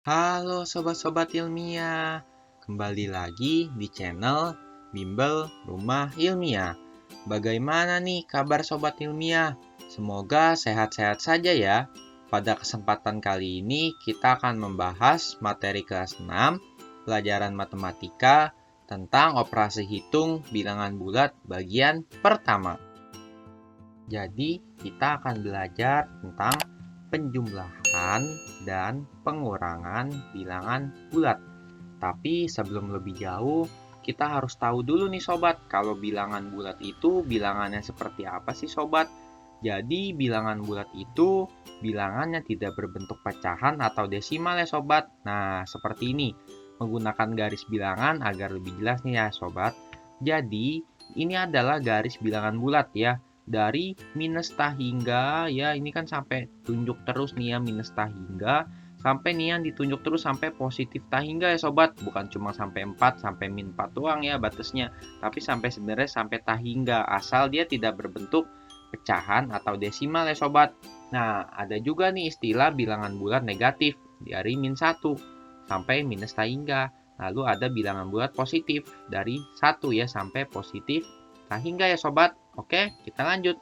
Halo sobat-sobat ilmiah, kembali lagi di channel Bimbel Rumah Ilmiah. Bagaimana nih kabar sobat ilmiah? Semoga sehat-sehat saja ya. Pada kesempatan kali ini kita akan membahas materi kelas 6, pelajaran matematika tentang operasi hitung bilangan bulat bagian pertama. Jadi kita akan belajar tentang penjumlahan dan pengurangan bilangan bulat. Tapi sebelum lebih jauh, kita harus tahu dulu nih sobat, kalau bilangan bulat itu bilangannya seperti apa sih sobat? Jadi bilangan bulat itu bilangannya tidak berbentuk pecahan atau desimal ya sobat. Nah, seperti ini. Menggunakan garis bilangan agar lebih jelas nih ya sobat. Jadi, ini adalah garis bilangan bulat ya. Dari minus hingga ya ini kan sampai tunjuk terus nih ya minus hingga sampai nih yang ditunjuk terus sampai positif hingga ya sobat, bukan cuma sampai 4 sampai min 4 doang ya batasnya, tapi sampai sebenarnya sampai hingga asal dia tidak berbentuk pecahan atau desimal ya sobat. Nah, ada juga nih istilah bilangan bulat negatif dari min 1 sampai minus hingga. Lalu ada bilangan bulat positif dari 1 ya sampai positif hingga ya sobat. Oke, kita lanjut.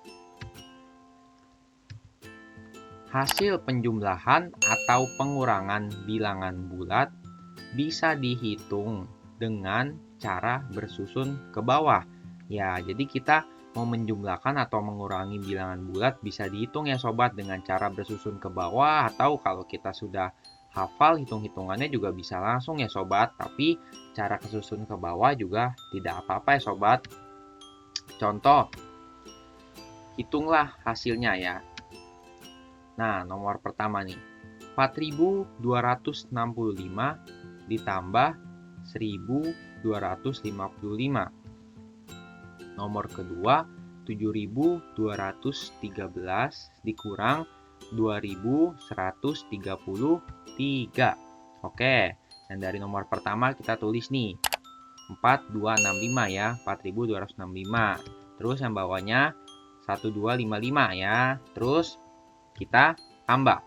Hasil penjumlahan atau pengurangan bilangan bulat bisa dihitung dengan cara bersusun ke bawah. Ya, jadi kita mau menjumlahkan atau mengurangi bilangan bulat bisa dihitung ya sobat dengan cara bersusun ke bawah, atau kalau kita sudah hafal hitung-hitungannya juga bisa langsung ya sobat. Tapi cara kesusun ke bawah juga tidak apa-apa ya sobat. Contoh, hitunglah hasilnya ya. Nah, nomor pertama nih. 4.265 ditambah 1.255. Nomor kedua, 7.213 dikurang 2.133. Oke, dan dari nomor pertama kita tulis nih. 4265 ya, 4265. Terus yang bawahnya 1255 ya. Terus kita tambah.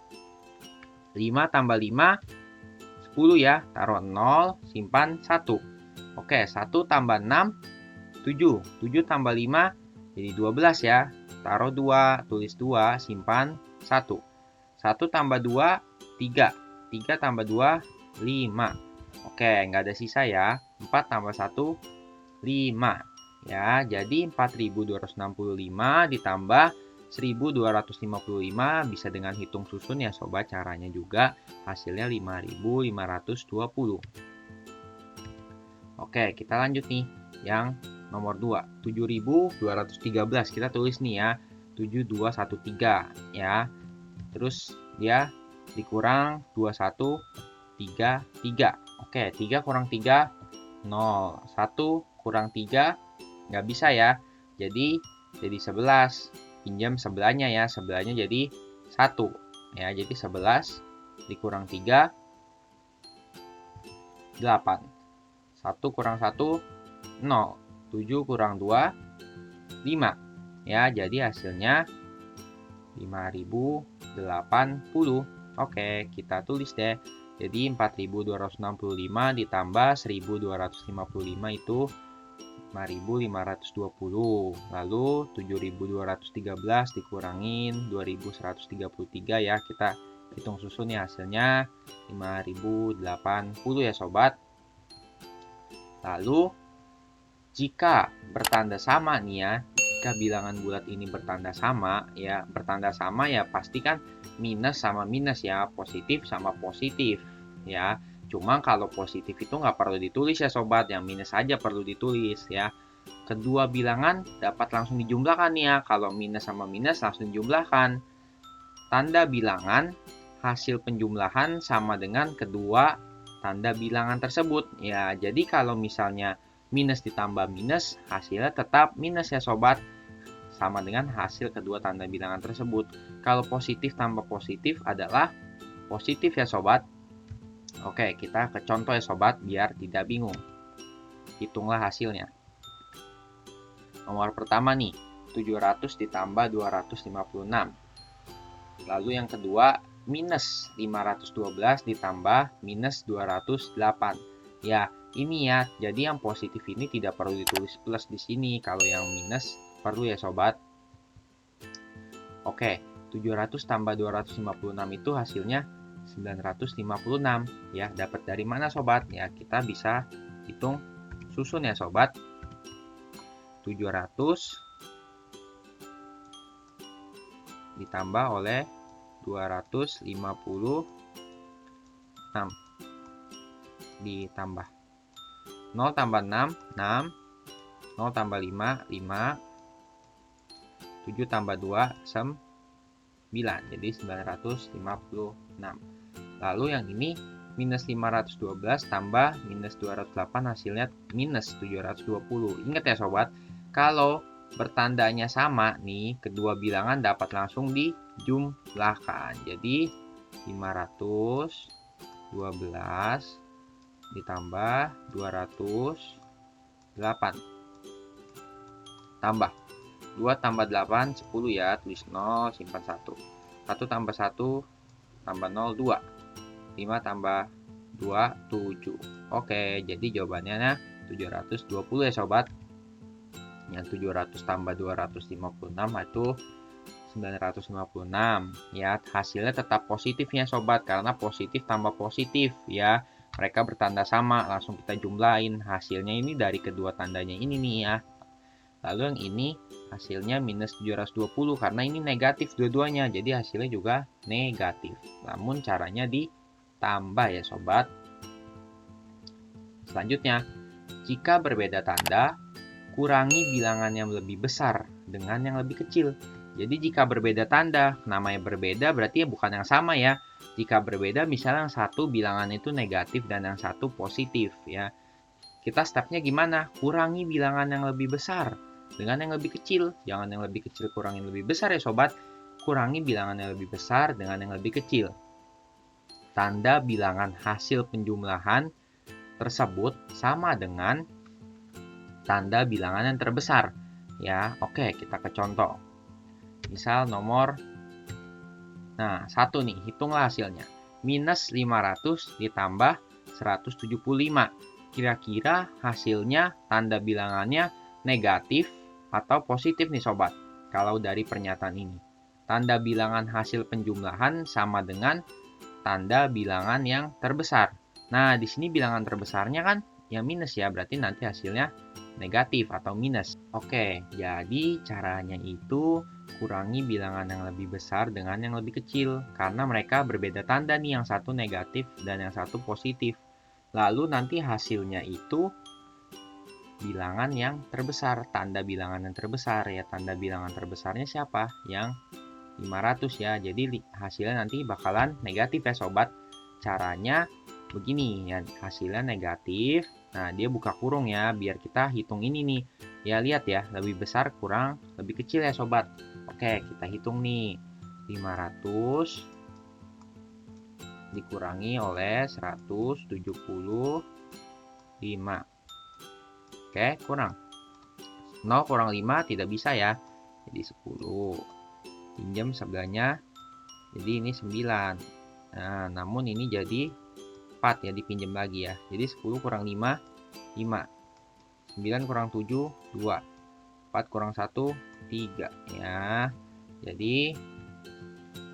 5 tambah 5 10 ya, taruh 0, simpan 1. Oke, 1 tambah 6 7. 7 tambah 5 jadi 12 ya. Taruh 2, tulis 2, simpan 1. 1 tambah 2 3. 3 tambah 2 5. Oke, nggak ada sisa ya. 4 tambah 1 5. Ya, jadi 4.265 ditambah 1.255 bisa dengan hitung susun ya sobat. Caranya juga hasilnya 5.520. Oke, kita lanjut nih. Yang nomor 2, 7.213 kita tulis nih ya. 7213 ya. Terus dia dikurang 2133. Oke, 3 kurang 3 0. 1 kurang 3 nggak bisa ya. Jadi 11. Pinjam sebelahnya ya. Sebelahnya jadi 1. Ya, jadi 11 dikurang 3 8. 1 kurang 1 0. 7 kurang 2 5. Ya, jadi hasilnya 5.080. Oke, kita tulis deh. Jadi 4.265 ditambah 1.255 itu 5.520. Lalu 7.213 dikurangin 2.133 ya. Kita hitung susun ya, hasilnya 5.080 ya sobat. Lalu jika bertanda sama nih ya, jika bilangan bulat ini bertanda sama ya, pasti kan minus sama minus ya, positif sama positif ya. Cuma kalau positif itu nggak perlu ditulis ya sobat, yang minus saja perlu ditulis ya. Kedua bilangan dapat langsung dijumlahkan ya. Kalau minus sama minus langsung dijumlahkan. Tanda bilangan hasil penjumlahan sama dengan kedua tanda bilangan tersebut ya. Jadi kalau misalnya minus ditambah minus, hasilnya tetap minus ya sobat, sama dengan hasil kedua tanda bilangan tersebut. Kalau positif tambah positif adalah positif ya sobat. Oke, kita ke contoh ya sobat biar tidak bingung. Hitunglah hasilnya. Nomor pertama nih, 700 ditambah 256. Lalu yang kedua, minus 512 ditambah minus 208. Ya, ini ya. Jadi yang positif ini tidak perlu ditulis plus di sini. Kalau yang minus perlu ya sobat. Oke, 700 tambah 256 itu hasilnya 956. Ya, dapat dari mana sobat? Ya, kita bisa hitung susun ya sobat. 700 ditambah oleh 256 ditambah 0 tambah 6, 6, 0 tambah 5, 5, 7 tambah 2, 9, jadi 956. Lalu yang ini minus 512 tambah minus 208 hasilnya minus 720. Ingat ya sobat, kalau bertandanya sama nih, kedua bilangan dapat langsung dijumlahkan. Jadi 512 ditambah 208 tambah 2 tambah 8 10 ya, tulis 0 simpan 1. 1 tambah 1 tambah 0 2. 5 tambah 2 7. Oke, jadi jawabannya 720 ya sobat. Yang 700 tambah 256 itu 956 ya. Hasilnya tetap positifnya sobat, karena positif tambah positif ya. Mereka bertanda sama, langsung kita jumlahin. Hasilnya ini dari kedua tandanya ini nih ya. Lalu yang ini hasilnya minus 720 karena ini negatif dua-duanya. Jadi hasilnya juga negatif. Namun caranya ditambah ya sobat. Selanjutnya, jika berbeda tanda, kurangi bilangan yang lebih besar dengan yang lebih kecil. Jadi jika berbeda tanda, namanya berbeda berarti ya bukan yang sama ya. Jika berbeda, misalnya yang satu bilangan itu negatif dan yang satu positif ya. Kita stepnya gimana? Kurangi bilangan yang lebih besar dengan yang lebih kecil. Jangan yang lebih kecil kurangi yang lebih besar ya sobat. Kurangi bilangan yang lebih besar dengan yang lebih kecil. Tanda bilangan hasil penjumlahan tersebut sama dengan tanda bilangan yang terbesar ya. Oke, kita ke contoh. Misal nomor 1 nih, hitunglah hasilnya. Minus 500 ditambah 175. Kira-kira hasilnya tanda bilangannya negatif atau positif nih sobat. Kalau dari pernyataan ini, tanda bilangan hasil penjumlahan sama dengan tanda bilangan yang terbesar. Nah, di sini bilangan terbesarnya kan yang minus ya, berarti nanti hasilnya negatif atau minus. Oke, jadi caranya itu kurangi bilangan yang lebih besar dengan yang lebih kecil, karena mereka berbeda tanda nih, yang satu negatif dan yang satu positif. Lalu nanti hasilnya itu bilangan yang terbesar, tanda bilangan yang terbesar ya. Tanda bilangan terbesarnya siapa? Yang 500 ya. Jadi hasilnya nanti bakalan negatif ya sobat. Caranya begini ya, hasilnya negatif. Nah, dia buka kurung ya, biar kita hitung ini nih. Ya, lihat ya, lebih besar kurang lebih kecil ya sobat. Oke, kita hitung nih. 500 dikurangi oleh 175. Oke, kurang. 0 kurang 5 tidak bisa ya. Jadi 10. Pinjam sebelahnya. Jadi ini 9. Nah, namun ini jadi 4 ya, dipinjam lagi ya. Jadi 10 kurang 5, 5. 9 kurang 7, 2. 4 kurang 1, 3 ya. Jadi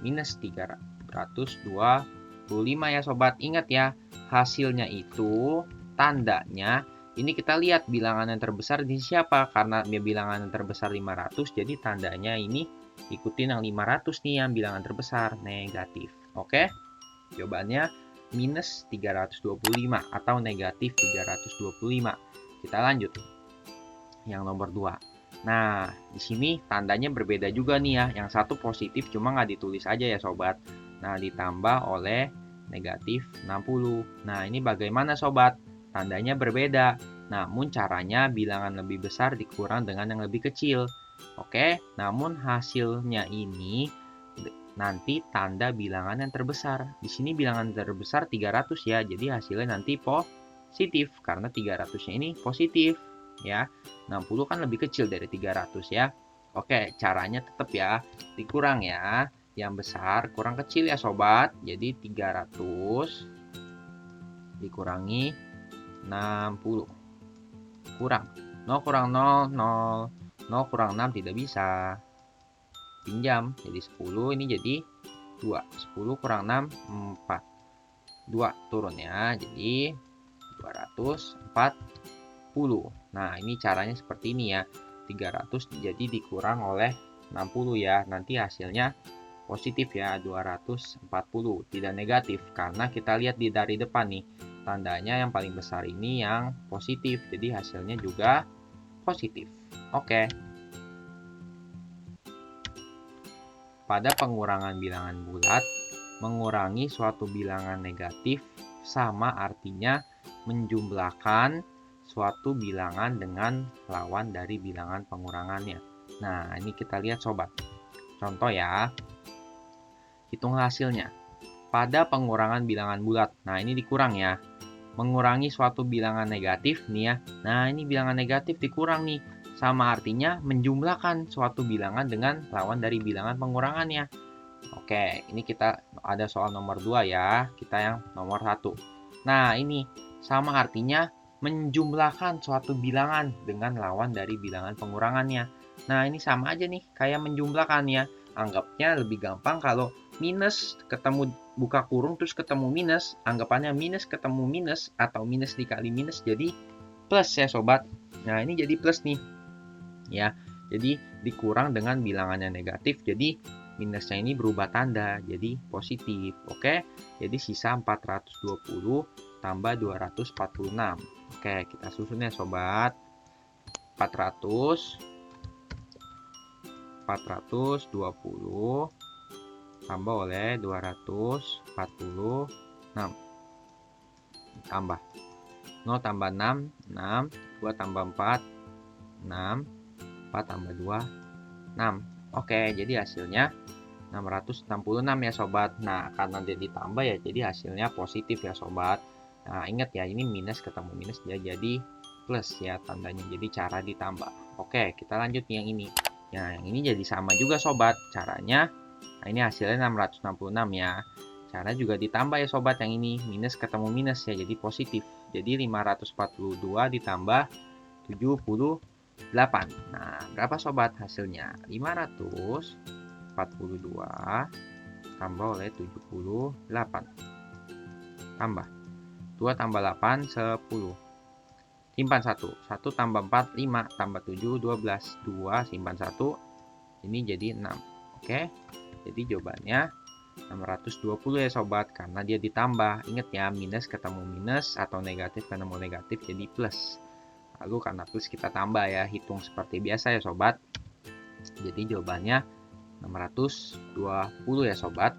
minus 325 ya sobat. Ingat ya, hasilnya itu tandanya ini kita lihat bilangan yang terbesar di siapa. Karena bilangan yang terbesar 500, jadi tandanya ini ikutin yang 500 nih, yang bilangan terbesar negatif. Oke, jawabannya minus 325 atau negatif 325. Kita lanjut yang nomor 2. Nah, di sini tandanya berbeda juga nih ya. Yang satu positif cuma nggak ditulis aja ya sobat. Nah, ditambah oleh negatif 60. Nah, ini bagaimana sobat? Tandanya berbeda. Namun caranya bilangan lebih besar dikurang dengan yang lebih kecil. Oke, namun hasilnya ini nanti tanda bilangan yang terbesar. Di sini bilangan terbesar 300 ya. Jadi hasilnya nanti positif karena 300-nya ini positif ya. 60 kan lebih kecil dari 300 ya. Oke, caranya tetap ya, dikurang ya. Yang besar kurang kecil ya sobat. Jadi 300 dikurangi 60. Kurang. 0 kurang 0, 0. 0 kurang 6 tidak bisa. Pinjam. Jadi 10, ini jadi 2. 10 kurang 6, 4. 2 turun ya. Jadi 240. Nah, ini caranya seperti ini ya. 300 jadi dikurang oleh 60 ya. Nanti hasilnya positif ya, 240. Tidak negatif karena kita lihat dari depan nih. Tandanya yang paling besar ini yang positif. Jadi hasilnya juga positif. Oke. Pada pengurangan bilangan bulat, mengurangi suatu bilangan negatif sama artinya menjumlahkan suatu bilangan dengan lawan dari bilangan pengurangannya. Nah, ini kita lihat sobat. Contoh ya. Hitung hasilnya. Pada pengurangan bilangan bulat. Nah, ini dikurang ya. Mengurangi suatu bilangan negatif nih ya. Nah, ini bilangan negatif dikurang nih. Sama artinya menjumlahkan suatu bilangan dengan lawan dari bilangan pengurangannya. Oke, ini kita ada soal nomor 2 ya. Kita yang nomor 1. Nah, ini sama artinya menjumlahkan suatu bilangan dengan lawan dari bilangan pengurangannya. Nah, ini sama aja nih, kayak menjumlahkan ya. Anggapnya lebih gampang kalau minus ketemu buka kurung terus ketemu minus. Anggapannya minus ketemu minus atau minus dikali minus jadi plus ya sobat. Nah, ini jadi plus nih. Ya, jadi dikurang dengan bilangannya negatif. Jadi minusnya ini berubah tanda jadi positif. Oke, jadi sisa 420 tambah 246. Oke, kita susun ya sobat. 420 tambah oleh 246. Tambah 0 tambah 6, 6, 2 tambah 4, 6, 4 tambah 2, 6. Oke, jadi hasilnya 666 ya sobat. Nah, karena dia ditambah ya jadi hasilnya positif ya sobat. Nah, ingat ya, ini minus ketemu minus dia jadi plus ya tandanya. Jadi cara ditambah. Oke, kita lanjut yang ini. Nah, yang ini jadi sama juga sobat. Caranya, nah ini hasilnya 666 ya. Cara juga ditambah ya sobat yang ini. Minus ketemu minus ya, jadi positif. Jadi 542 ditambah 78. Nah, berapa sobat hasilnya? 542 tambah oleh 78. Tambah. 2 tambah 8, 10. Simpan 1. 1 tambah 4, 5. Tambah 7, 12. 2 simpan 1. Ini jadi 6. Oke. Jadi jawabannya 620 ya sobat. Karena dia ditambah. Ingat ya, minus ketemu minus atau negatif ketemu negatif jadi plus. Lalu karena plus kita tambah ya. Hitung seperti biasa ya sobat. Jadi jawabannya 620 ya sobat.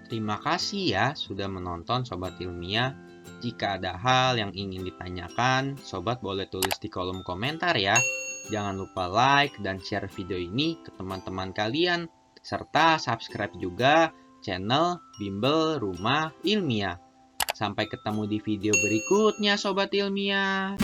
Terima kasih ya sudah menonton Sobat Ilmiah. Jika ada hal yang ingin ditanyakan, Sobat boleh tulis di kolom komentar ya. Jangan lupa like dan share video ini ke teman-teman kalian. Serta subscribe juga channel Bimbel Rumah Ilmiah. Sampai ketemu di video berikutnya Sobat Ilmiah.